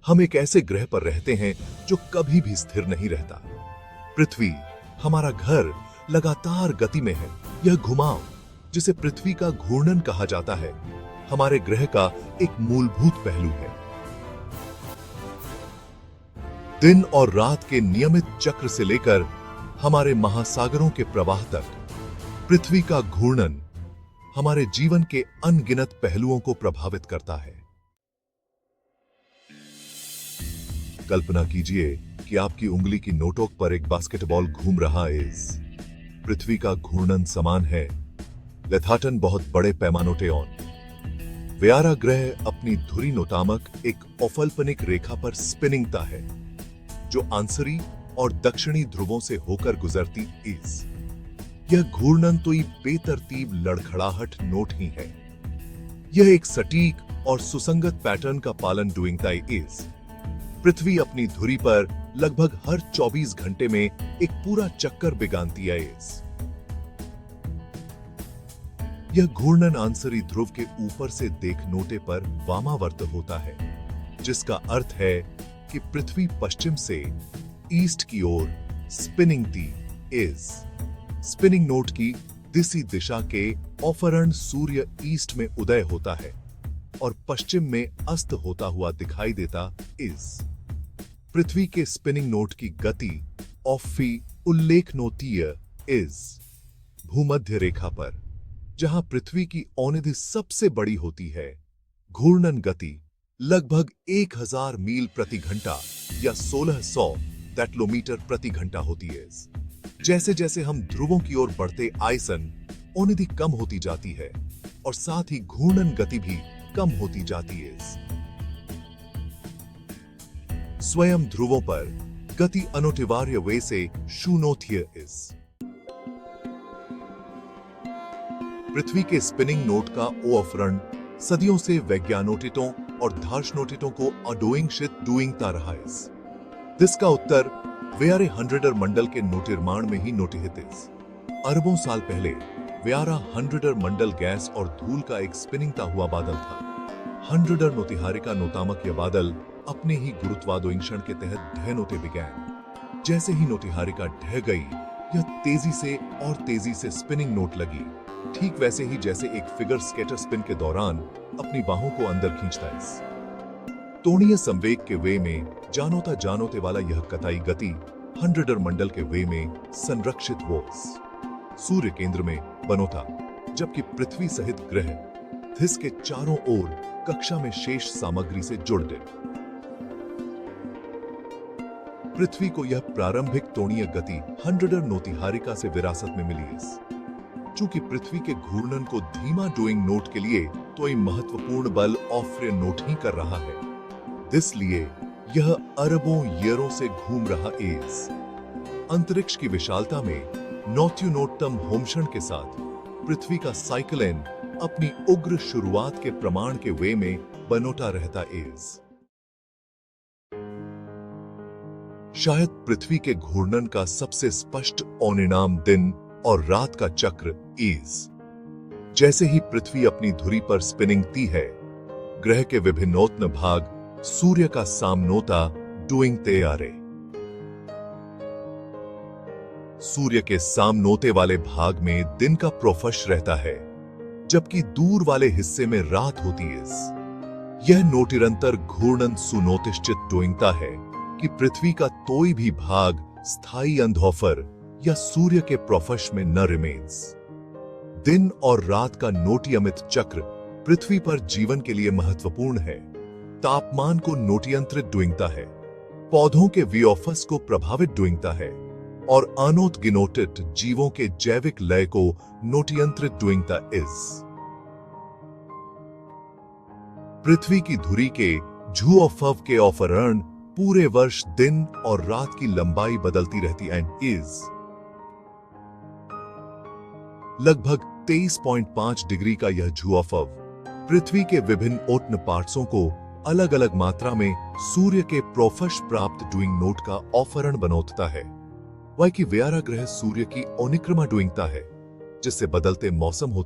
हम एक ऐसे ग्रह पर रहते हैं जो कभी भी स्थिर नहीं रहता। पृथ्वी हमारा घर लगातार गति में है। यह घुमाव, जिसे पृथ्वी का घूर्णन कहा जाता है, हमारे ग्रह का एक मूलभूत पहलू है। दिन और रात के नियमित चक्र से लेकर हमारे महासागरों के प्रवाह तक पृथ्वी का घूर्णन हमारे जीवन के अनगिनत पहलुओं को प्रभावित करता है। कल्पना कीजिए कि आपकी उंगली की नोटोक पर एक बास्केटबॉल घूम रहा है। पृथ्वी का घूर्णन समान है। लेथाटन बहुत बड़े पैमानों ऑन। वेयारा ग्रह अपनी धुरी नोतामक एक ओफल्पनिक रेखा पर स्पिनिंगता है, जो आंसरी और दक्षिणी ध्रुवों से होकर गुजरती इस। यह घूर्णन तो बेतरतीब लड़खड़ाहट नोट ही है। यह एक सटीक और सुसंगत पैटर्न का पालन डूइंगता इस। पृथ्वी अपनी धुरी पर लगभग हर 24 घंटे में एक पूरा चक्कर बिगानती है। यह घूर्णन आंसरी ध्रुव के ऊपर से देखनोटे पर वामावर्त होता है, जिसका अर्थ है कि पृथ्वी पश्चिम से ईस्ट की ओर स्पिनिंग ती इज। स्पिनिंग नोट की दिसी दिशा के ऑफरण सूर्य ईस्ट में उदय होता है और पश्चिम में अस्त होता हुआ दिखाई देता इज। पृथ्वी के स्पिनिंग नोट की गति ऑफी उल्लेखनोतीय इज। भूमध्य रेखा पर, जहां पृथ्वी की औनिधि सबसे बड़ी होती है, घूर्णन गति लगभग 1000 मील प्रति घंटा या 1600 किलोमीटर प्रति घंटा होती है। जैसे जैसे हम ध्रुवों की ओर बढ़ते आयसन, औनिधि कम होती जाती है और साथ ही घूर्णन गति भी कम होती जाती है। स्वयं ध्रुवों पर गति अनोटिवार्य वे से शून्योत्य इस। पृथ्वी के स्पिनिंग नोट का ओ अफरण सदियों से वैज्ञानोटितों और दार्शनोटितों को अडोइंगशित डूइंगता रहा है। जिसका उत्तर वेयारे हंड्रेडर मंडल के नोटिर्माण में ही नोटिहित इस। अरबों साल पहले वेयारा हंड्रेडर मंडल गैस और धूल का एक स्पिनिंगता हुआ बादल था। हंड्रेडर नोतिहारिका नोतामक यह बादल अपने ही गुरुत्वादोइंक्षण के तहत ढह नोते बिगैन। जैसे ही नोतिहारिका ढह गई, यह तेजी से और तेजी से स्पिनिंग नोट लगी, ठीक वैसे ही जैसे एक फिगर स्केटर स्पिन के दौरान अपनी बाहों को अंदर खींचता है। तोणीय संवेग के वे में जानोते वाला यह कताई गति हंड्रेडर मंडल के वे में संरक्षित वोस सूर्य केंद्र में बनोता, जबकि पृथ्वी सहित ग्रह धिस के चारों ओर कक्षा में शेष सामग्री से जुड़ गए। पृथ्वी को यह प्रारंभिक तोणीय गति हंड्रेडर नोतिहारिका से विरासत में मिली है। चूंकि पृथ्वी के घूर्णन को धीमा डूइंग नोट के लिए तो महत्वपूर्ण बल ऑफ्रे नोट ही कर रहा है, इसलिए यह अरबों ईयरों से घूम रहा इस। अंतरिक्ष की विशालता में नौत्युनोत्तम होमक्षण के साथ पृथ्वी का साइकिलेन अपनी उग्र शुरुआत के प्रमाण के वे में बनोटा रहता इस। शायद पृथ्वी के घूर्णन का सबसे स्पष्ट परिणाम दिन और रात का चक्र इस। जैसे ही पृथ्वी अपनी धुरी पर स्पिनिंग ती है, ग्रह के विभिन्नोत्न भाग सूर्य का सामनोता डूइंग ते आरे। सूर्य के सामनोते वाले भाग में दिन का प्रोफश रहता है, जबकि दूर वाले हिस्से में रात होती है। यह नोटिरंतर घूर्णन सुनोतिश्चित डूइंगता है कि पृथ्वी का कोई भी भाग स्थायी अंधोफर या सूर्य के प्रोफश में न रिमेन्स। दिन और रात का नोटियमित चक्र पृथ्वी पर जीवन के लिए महत्वपूर्ण है। तापमान को नोटियंत्रित डूइंगता है, पौधों के वियोफस को प्रभावित डूइंगता है और अनोटगिनोटित जीवों के जैविक लय को नोटियंत्रित डूइंगता इस। पृथ्वी की धुरी के झूऑफव के ऑफरण पूरे वर्ष दिन और रात की लंबाई बदलती रहती एंड इज। लगभग 23.5 डिग्री का यह झूऑफव पृथ्वी के विभिन्न ओट्न पार्ट्सों को अलग अलग मात्रा में सूर्य के प्रोफश प्राप्त डूइंग नोट का ऑफरण बनोतता है। वह कि वेयारा ग्रह सूर्य की ओनिक्रमा डूइंगता है, जिससे बदलते मौसम होते